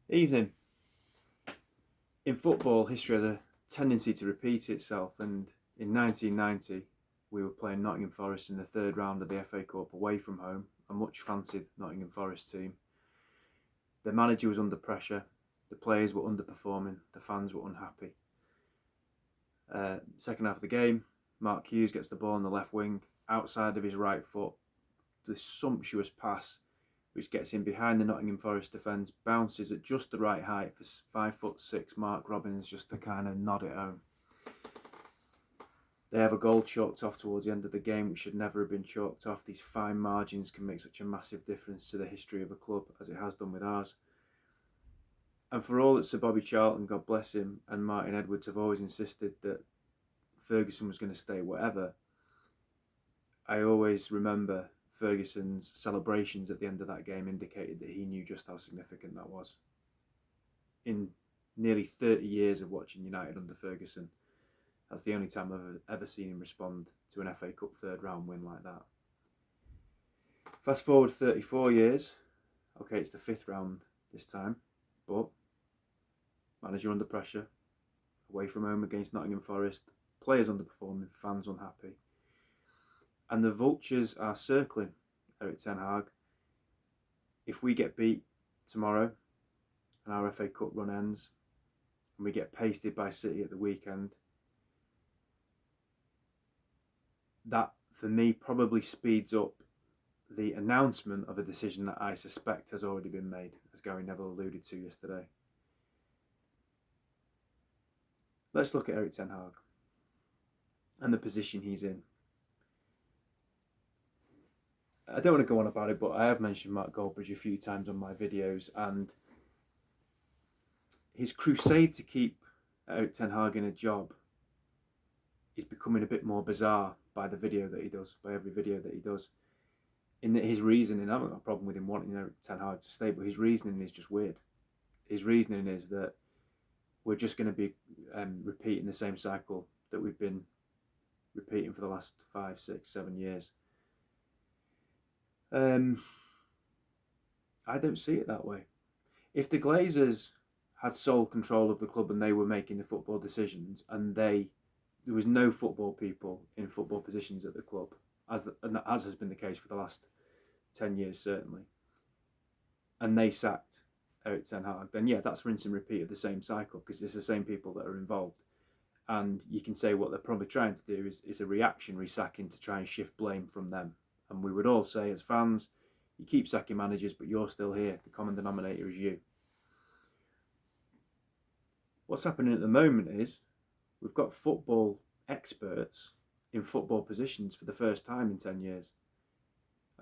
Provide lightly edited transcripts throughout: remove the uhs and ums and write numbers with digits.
Evening. In football, history has a tendency to repeat itself, and in 1990, we were playing Nottingham Forest in the third round of the FA Cup away from home, a much fancied Nottingham Forest team. The manager was under pressure, the players were underperforming, the fans were unhappy. Second half of the game, Mark Hughes gets the ball on the left wing, outside of his right foot, the sumptuous pass which gets in behind the Nottingham Forest defence, bounces at just the right height for 5'6" Mark Robins just to kind of nod it home. They have a goal chalked off towards the end of the game, which should never have been chalked off. These fine margins can make such a massive difference to the history of a club, as it has done with ours. And for all that Sir Bobby Charlton, God bless him, and Martin Edwards have always insisted that Ferguson was going to stay whatever, I always remember Ferguson's celebrations at the end of that game indicated that he knew just how significant that was. In nearly 30 years of watching United under Ferguson, that's the only time I've ever seen him respond to an FA Cup third round win like that. Fast forward 34 years, okay, it's the fifth round this time, but manager under pressure, away from home against Nottingham Forest, players underperforming, fans unhappy. And the vultures are circling Erik ten Hag. If we get beat tomorrow and our FA Cup run ends and we get pasted by City at the weekend, that for me probably speeds up the announcement of a decision that I suspect has already been made, as Gary Neville alluded to yesterday. Let's look at Erik ten Hag and the position he's in. I don't want to go on about it, but I have mentioned Mark Goldbridge a few times on my videos, and his crusade to keep Erik ten Hag in a job is becoming a bit more bizarre by the video that he does, by every video that he does. In that his reasoning, I haven't got a problem with him wanting Erik ten Hag to stay, but his reasoning is just weird. His reasoning is that we're just going to be repeating the same cycle that we've been repeating for the last 5, 6, 7 years. I don't see it that way. If the Glazers had sole control of the club and they were making the football decisions, and there was no football people in football positions at the club, as has been the case for the last 10 years certainly, and they sacked Erik ten Hag, then yeah, that's rinse and repeat of the same cycle, because it's the same people that are involved. And you can say what they're probably trying to do is a reactionary sacking to try and shift blame from them. And we would all say as fans, you keep sacking managers, but you're still here. The common denominator is you. What's happening at the moment is we've got football experts in football positions for the first time in 10 years.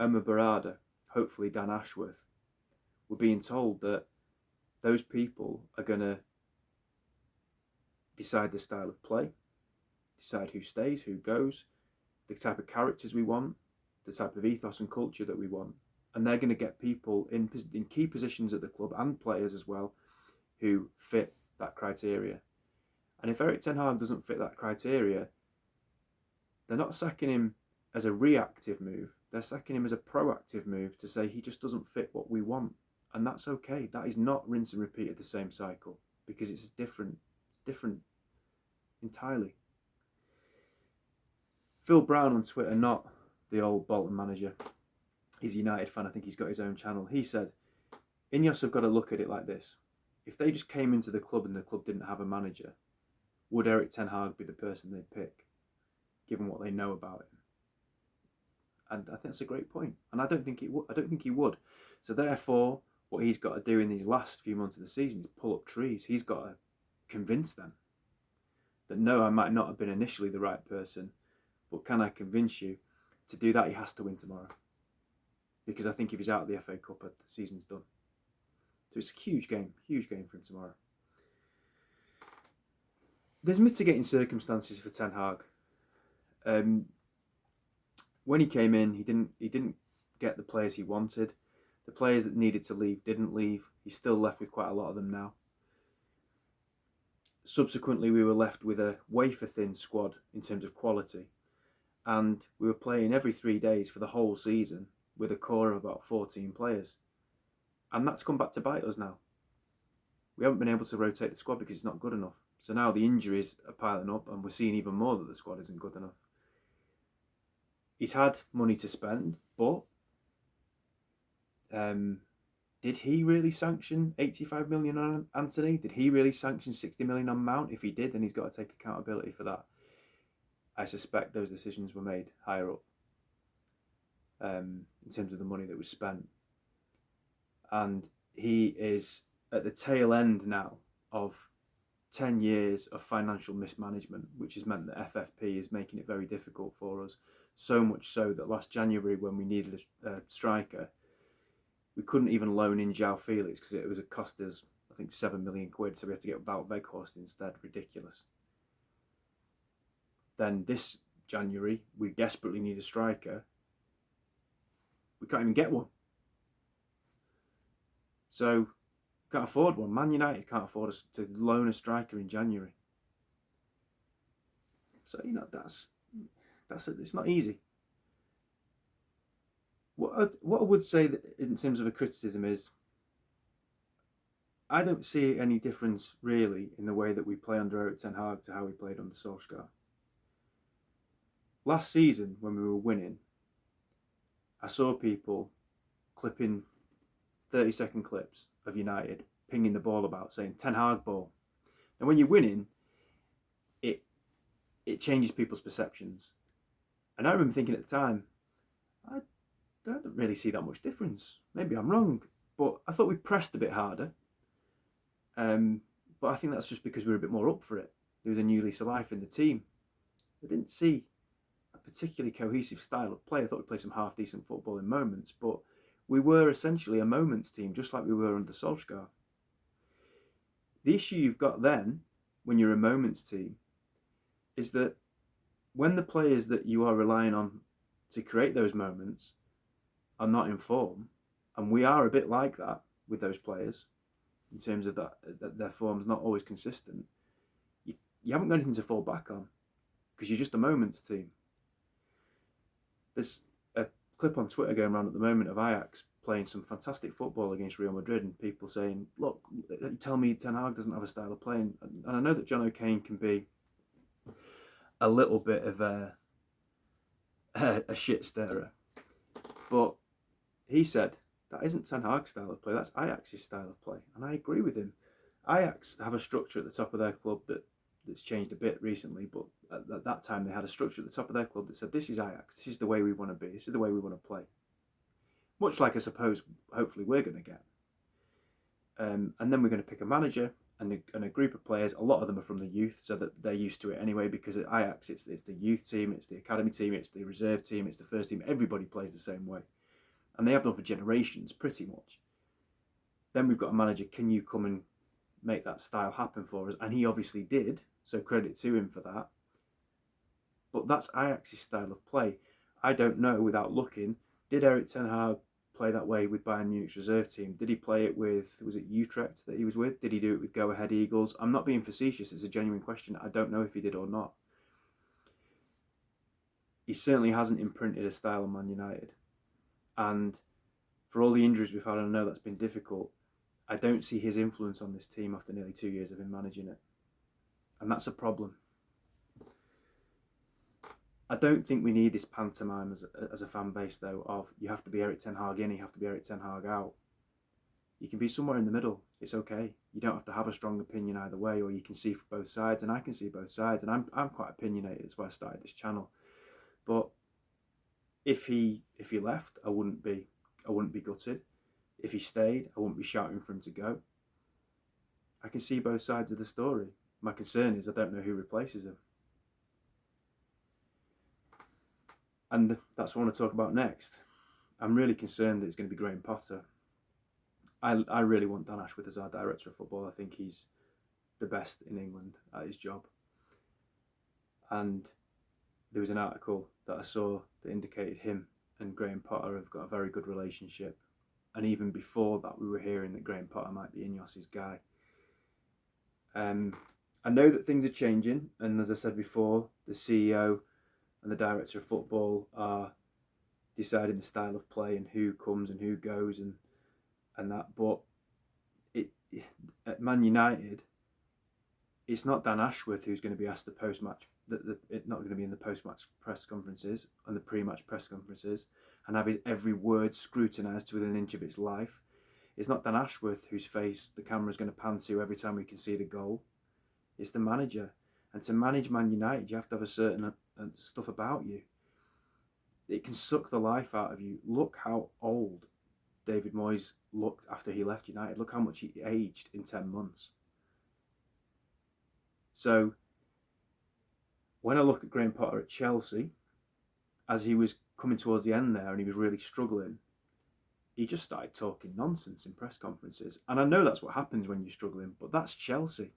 Omar Barada, hopefully Dan Ashworth. We're being told that those people are going to decide the style of play, decide who stays, who goes, the type of characters we want, the type of ethos and culture that we want. And they're going to get people in key positions at the club, and players as well, who fit that criteria. And if Erik ten Hag doesn't fit that criteria, they're not sacking him as a reactive move. They're sacking him as a proactive move to say he just doesn't fit what we want. And that's okay. That is not rinse and repeat of the same cycle, because it's different entirely. Phil Brown on Twitter, not the old Bolton manager, he's a United fan, I think he's got his own channel. He said, Ineos have got to look at it like this. If they just came into the club and the club didn't have a manager, would Erik ten Hag be the person they'd pick, given what they know about him? And I think that's a great point. And I don't think he would. So therefore, what he's got to do in these last few months of the season is pull up trees. He's got to convince them that no, I might not have been initially the right person, but can I convince you? To do that, he has to win tomorrow. Because I think if he's out of the FA Cup, the season's done. So it's a huge game for him tomorrow. There's mitigating circumstances for Ten Hag. When he came in, he didn't get the players he wanted. The players that needed to leave didn't leave. He's still left with quite a lot of them now. Subsequently, we were left with a wafer-thin squad in terms of quality. And we were playing every 3 days for the whole season with a core of about 14 players. And that's come back to bite us now. We haven't been able to rotate the squad because it's not good enough. So now the injuries are piling up, and we're seeing even more that the squad isn't good enough. He's had money to spend, but did he really sanction 85 million on Antony? Did he really sanction 60 million on Mount? If he did, then he's got to take accountability for that. I suspect those decisions were made higher up in terms of the money that was spent. And he is at the tail end now of 10 years of financial mismanagement, which has meant that FFP is making it very difficult for us. So much so that last January, when we needed a striker, we couldn't even loan in João Felix because it was cost us, I think, 7 million quid. So we had to get Wout Weghorst instead. Ridiculous. Then this January, we desperately need a striker. We can't even get one. So we can't afford one. Man United can't afford us to loan a striker in January. So, that's it's not easy. What I would say that in terms of a criticism is, I don't see any difference really in the way that we play under Erik ten Hag to how we played under Solskjaer. Last season, when we were winning, I saw people clipping 30-second clips of United pinging the ball about, saying Ten Hag ball. And when you're winning, it changes people's perceptions. And I remember thinking at the time, I don't really see that much difference. Maybe I'm wrong, but I thought we pressed a bit harder. But I think that's just because we were a bit more up for it. There was a new lease of life in the team. I didn't see a particularly cohesive style of play. I thought we played some half-decent football in moments, but we were essentially a moments team, just like we were under Solskjaer. The issue you've got then, when you're a moments team, is that when the players that you are relying on to create those moments are not in form, and we are a bit like that with those players, in terms of that their form's not always consistent, you haven't got anything to fall back on because you're just a moments team. There's a clip on Twitter going around at the moment of Ajax playing some fantastic football against Real Madrid, and people saying, look, tell me Ten Hag doesn't have a style of playing. And I know that John O'Kane can be a little bit of a shit stirrer, but he said that isn't Ten Hag's style of play, that's Ajax's style of play. And I agree with him. Ajax have a structure at the top of their club that's changed a bit recently, but at that time they had a structure at the top of their club that said, this is Ajax, this is the way we want to be, this is the way we want to play. Much like I suppose, hopefully, we're going to get. And then we're going to pick a manager and a group of players. A lot of them are from the youth, so that they're used to it anyway, because at Ajax, it's the youth team, it's the academy team, it's the reserve team, it's the first team. Everybody plays the same way. And they have done for generations, pretty much. Then we've got a manager, can you come and make that style happen for us? And he obviously did, so credit to him for that. But that's Ajax's style of play. I don't know, without looking, did Erik ten Hag play that way with Bayern Munich's reserve team? Did he play it with, was it Utrecht that he was with? Did he do it with Go Ahead Eagles? I'm not being facetious, it's a genuine question. I don't know if he did or not. He certainly hasn't imprinted a style on Man United. And for all the injuries we've had, and I know that's been difficult, I don't see his influence on this team after nearly 2 years of him managing it. And that's a problem. I don't think we need this pantomime as a fan base, though, of you have to be Erik ten Hag in, you have to be Erik ten Hag out. You can be somewhere in the middle. It's okay. You don't have to have a strong opinion either way, or you can see from both sides, and I can see both sides, and I'm quite opinionated. That's why I started this channel. But if he left, I wouldn't be gutted. If he stayed, I wouldn't be shouting for him to go. I can see both sides of the story. My concern is I don't know who replaces him. And that's what I want to talk about next. I'm really concerned that it's going to be Graham Potter. I really want Dan Ashworth as our director of football. I think he's the best in England at his job. And there was an article that I saw that indicated him and Graham Potter have got a very good relationship. And even before that, we were hearing that Graham Potter might be Ineos's guy. I know that things are changing, and as I said before, the CEO and the director of football are deciding the style of play and who comes and who goes and that. But Man United, it's not Dan Ashworth who's going to be asked the post-match, not going to be in the post-match press conferences and the pre-match press conferences and have his every word scrutinised to within an inch of its life. It's not Dan Ashworth whose face the camera's going to pan to every time we concede a goal. It's the manager. And to manage Man United, you have to have a certain stuff about you. It can suck the life out of you. Look how old David Moyes looked after he left United. Look how much he aged in 10 months. So when I look at Graham Potter at Chelsea, as he was coming towards the end there and he was really struggling, he just started talking nonsense in press conferences. And I know that's what happens when you're struggling, but that's Chelsea.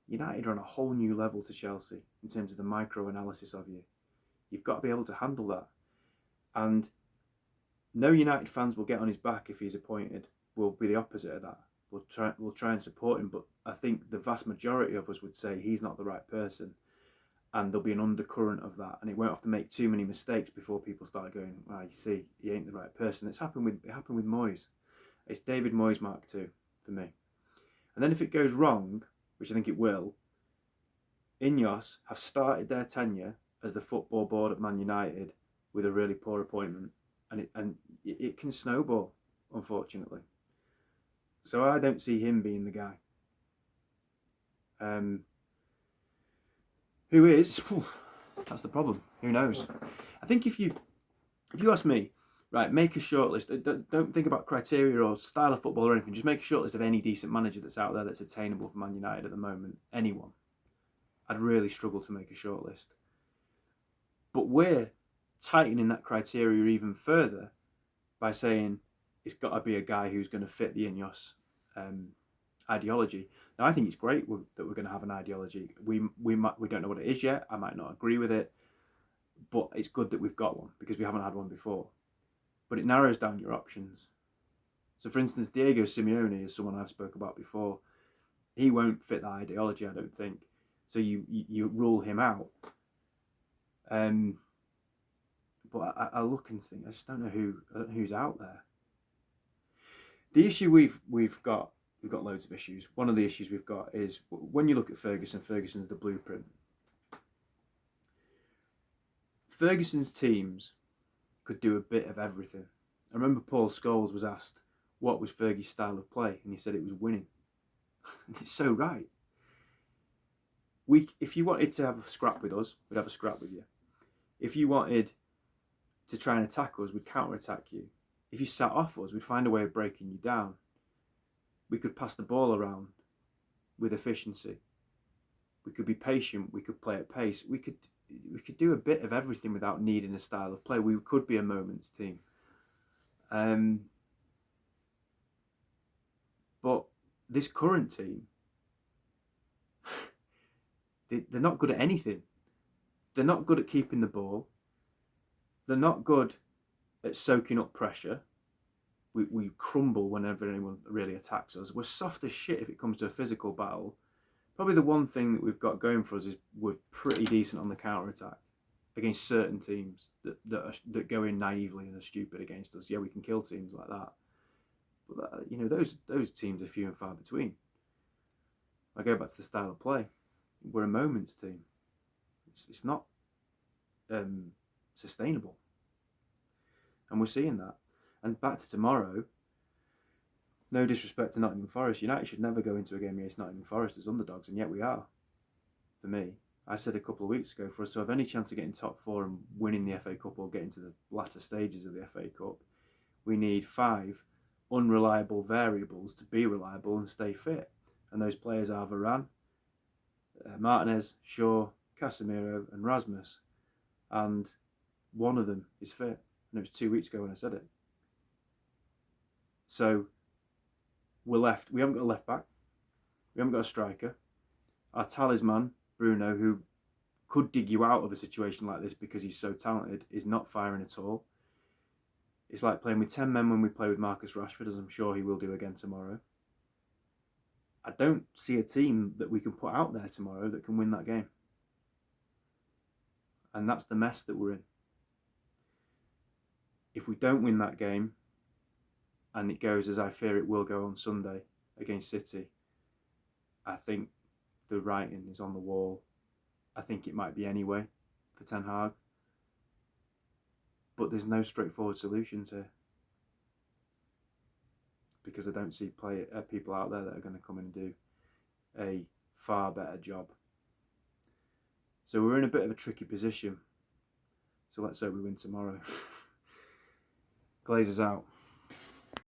United are on a whole new level to Chelsea in terms of the micro-analysis of you. You've got to be able to handle that. And no United fans will get on his back if he's appointed. We'll be the opposite of that. We'll try and support him, but I think the vast majority of us would say he's not the right person, and there'll be an undercurrent of that, and it won't have to make too many mistakes before people start going, "Ah, you see, he ain't the right person." It happened with Moyes. It's David Moyes Mark II for me. And then if it goes wrong, which I think it will, Ineos have started their tenure as the football board at Man United with a really poor appointment, and it can snowball, unfortunately. So I don't see him being the guy. Who is? That's the problem. Who knows? I think if you ask me, right, make a shortlist. Don't think about criteria or style of football or anything. Just make a shortlist of any decent manager that's out there that's attainable for Man United at the moment. Anyone. I'd really struggle to make a shortlist. But we're tightening that criteria even further by saying it's got to be a guy who's going to fit the Ineos ideology. Now, I think it's great that we're going to have an ideology. We don't know what it is yet. I might not agree with it, but it's good that we've got one because we haven't had one before. But it narrows down your options. So, for instance, Diego Simeone is someone I've spoke about before. He won't fit that ideology, I don't think. So you rule him out. But I look and think, I just don't know who's out there. The issue we've got loads of issues. One of the issues we've got is when you look at Ferguson's the blueprint. Ferguson's teams could do a bit of everything. I remember Paul Scholes was asked what was Fergie's style of play, and he said it was winning. It's so right. If you wanted to have a scrap with us, we'd have a scrap with you. If you wanted to try and attack us, we'd counter-attack you. If you sat off us, we'd find a way of breaking you down. We could pass the ball around with efficiency. We could be patient. We could play at pace. We could do a bit of everything without needing a style of play. We could be a moments team. But this current team, they're not good at anything. They're not good at keeping the ball. They're not good at soaking up pressure. We crumble whenever anyone really attacks us. We're soft as shit if it comes to a physical battle. Probably the one thing that we've got going for us is we're pretty decent on the counter-attack against certain teams that go in naively and are stupid against us. Yeah, we can kill teams like that. But those teams are few and far between. I go back to the style of play. We're a moments team. It's not sustainable. And we're seeing that. And back to tomorrow, no disrespect to Nottingham Forest, United should never go into a game against Nottingham Forest as underdogs, and yet we are. For me, I said a couple of weeks ago, for us to have any chance of getting top four and winning the FA Cup or getting to the latter stages of the FA Cup, we need 5 unreliable variables to be reliable and stay fit. And those players are Varane, Martinez, Shaw, Casemiro and Rasmus. And one of them is fit. And it was 2 weeks ago when I said it. So we haven't got a left back. We haven't got a striker. Our talisman, Bruno, who could dig you out of a situation like this because he's so talented, is not firing at all. It's like playing with 10 men when we play with Marcus Rashford, as I'm sure he will do again tomorrow. I don't see a team that we can put out there tomorrow that can win that game. And that's the mess that we're in. If we don't win that game, and it goes as I fear it will go on Sunday against City, I think the writing is on the wall. I think it might be anyway for Ten Hag. But there's no straightforward solutions here. Because I don't see people out there that are going to come in and do a far better job. So we're in a bit of a tricky position. So let's hope we win tomorrow. Glazers out.